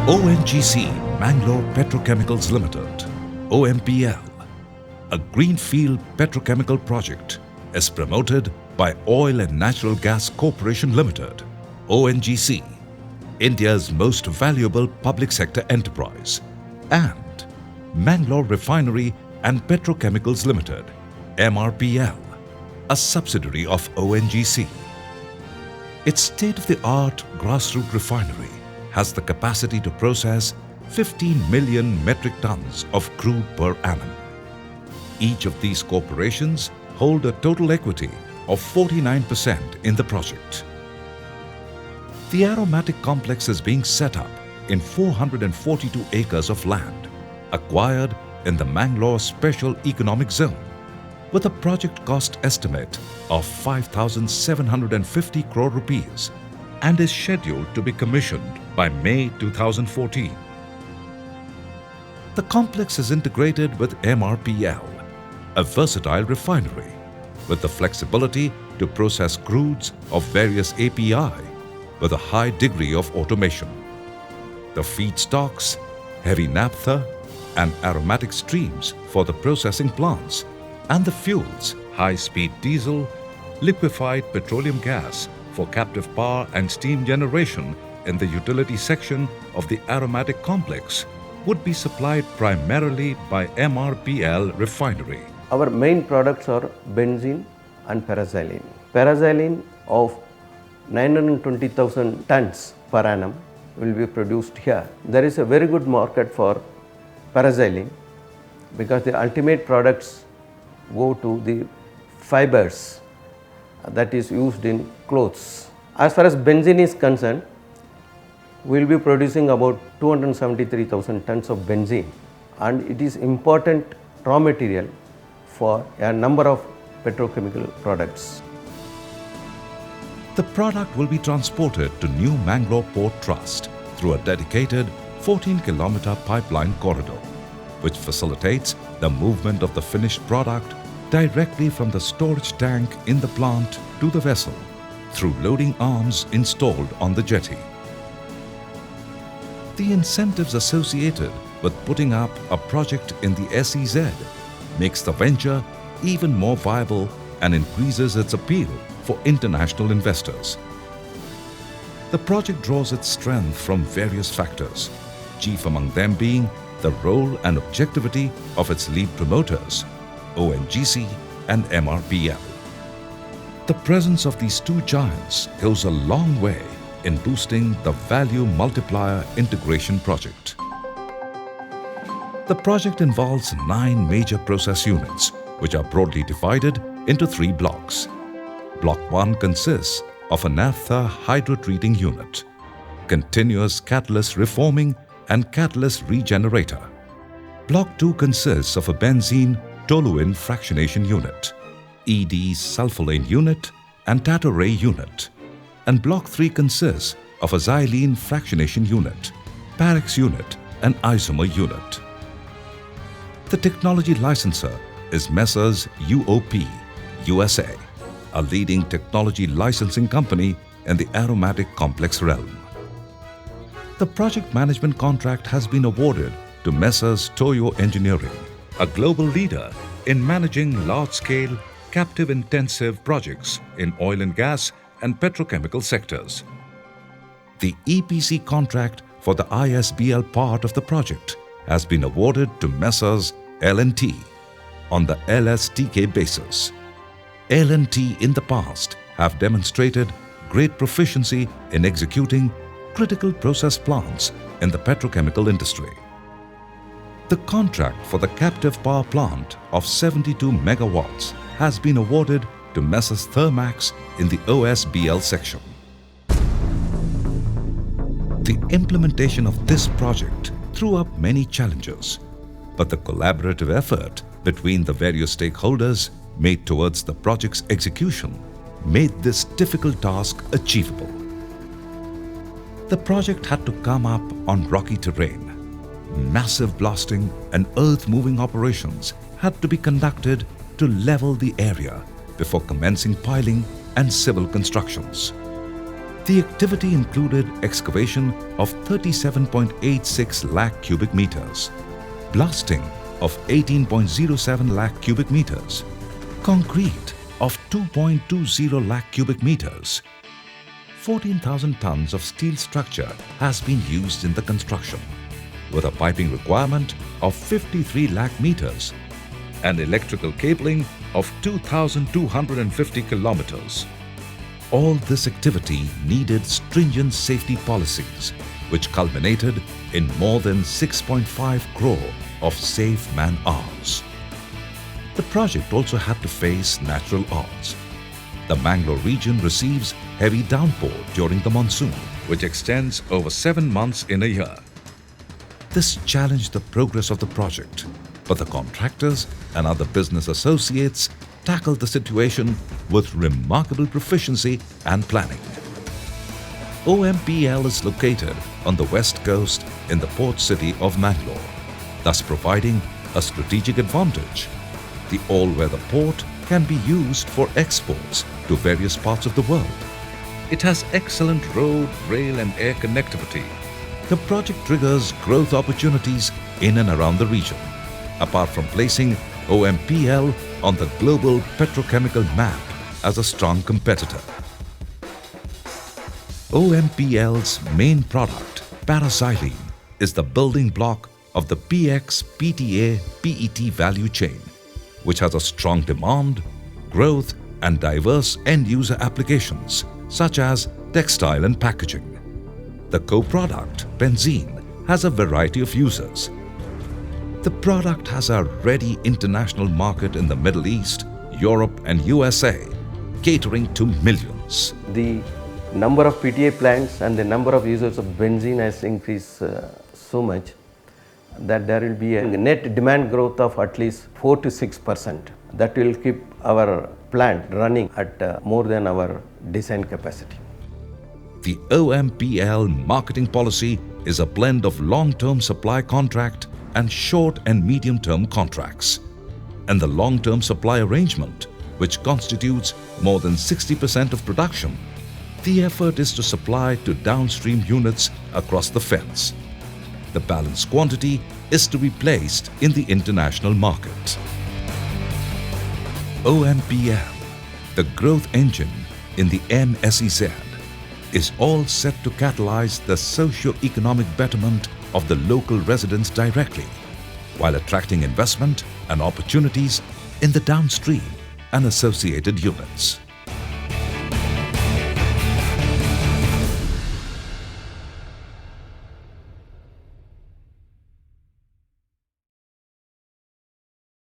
ONGC Mangalore Petrochemicals Limited, OMPL, a greenfield petrochemical project, is promoted by Oil and Natural Gas Corporation Limited, ONGC, India's most valuable public sector enterprise, and Mangalore Refinery and Petrochemicals Limited, MRPL, a subsidiary of ONGC. Its state-of-the-art grassroots refinery has the capacity to process 15 million metric tons of crude per annum. Each of these corporations hold a total equity of 49% in the project. The aromatic complex is being set up in 442 acres of land acquired in the Mangalore Special Economic Zone with a project cost estimate of 5,750 crore rupees and is scheduled to be commissioned by May 2014. The complex is integrated with MRPL, a versatile refinery with the flexibility to process crudes of various API with a high degree of automation. The feedstocks, heavy naphtha and aromatic streams for the processing plants, and the fuels, high-speed diesel, liquefied petroleum gas for captive power and steam generation in the utility section of the aromatic complex would be supplied primarily by MRPL refinery. Our main products are benzene and paraxylene. Paraxylene of 920,000 tons per annum will be produced here. There is a very good market for paraxylene because the ultimate products go to the fibers that is used in clothes. As far as benzene is concerned, we will be producing about 273,000 tons of benzene, and it is important raw material for a number of petrochemical products. The product will be transported to New Mangalore Port Trust through a dedicated 14-kilometer pipeline corridor, which facilitates the movement of the finished product directly from the storage tank in the plant to the vessel through loading arms installed on the jetty. The incentives associated with putting up a project in the SEZ makes the venture even more viable and increases its appeal for international investors. The project draws its strength from various factors, chief among them being the role and objectivity of its lead promoters, ONGC and MRPL. The presence of these two giants goes a long way in boosting the value multiplier integration project. The project involves 9 major process units, which are broadly divided into 3 blocks. Block 1 consists of a naphtha hydrotreating unit, continuous catalyst reforming and catalyst regenerator. Block 2 consists of a benzene toluene fractionation unit, ED sulfolane unit and Tatoray unit. And Block 3 consists of a xylene fractionation unit, Parex unit and isomer unit. The technology licensor is Messrs UOP, USA, a leading technology licensing company in the aromatic complex realm. The project management contract has been awarded to Messrs Toyo Engineering, a global leader in managing large-scale, captive-intensive projects in oil and gas and petrochemical sectors. The EPC contract for the ISBL part of the project has been awarded to Messrs L&T on the LSTK basis. L&T in the past have demonstrated great proficiency in executing critical process plants in the petrochemical industry. The contract for the captive power plant of 72 megawatts has been awarded to Messrs Thermax in the OSBL section. The implementation of this project threw up many challenges, but the collaborative effort between the various stakeholders made towards the project's execution made this difficult task achievable. The project had to come up on rocky terrain. Massive blasting and earth-moving operations had to be conducted to level the area before commencing piling and civil constructions. The activity included excavation of 37.86 lakh cubic meters, blasting of 18.07 lakh cubic meters, concrete of 2.20 lakh cubic meters. 14,000 tons of steel structure has been used in the construction, with a piping requirement of 53 lakh meters and electrical cabling of 2,250 kilometers. All this activity needed stringent safety policies, which culminated in more than 6.5 crore of safe man-hours. The project also had to face natural odds. The Mangalore region receives heavy downpour during the monsoon, which extends over 7 months in a year. This challenged the progress of the project, but the contractors and other business associates tackled the situation with remarkable proficiency and planning. OMPL is located on the west coast in the port city of Mangalore, thus providing a strategic advantage. The all-weather port can be used for exports to various parts of the world. It has excellent road, rail and air connectivity. The project triggers growth opportunities in and around the region, apart from placing OMPL on the global petrochemical map as a strong competitor. OMPL's main product, paraxylene, is the building block of the PX, PTA, PET value chain, which has a strong demand, growth and diverse end-user applications such as textile and packaging. The co-product, benzene, has a variety of users. The product has a ready international market in the Middle East, Europe and USA, catering to millions. The number of PTA plants and the number of users of benzene has increased so much that there will be a net demand growth of at least 4 to 6%. That will keep our plant running at more than our design capacity. The OMPL marketing policy is a blend of long-term supply contract and short and medium-term contracts. And the long-term supply arrangement, which constitutes more than 60% of production, the effort is to supply to downstream units across the fence. The balanced quantity is to be placed in the international market. OMPL, the growth engine in the NSEZ, is all set to catalyze the socio-economic betterment of the local residents directly, while attracting investment and opportunities in the downstream and associated units.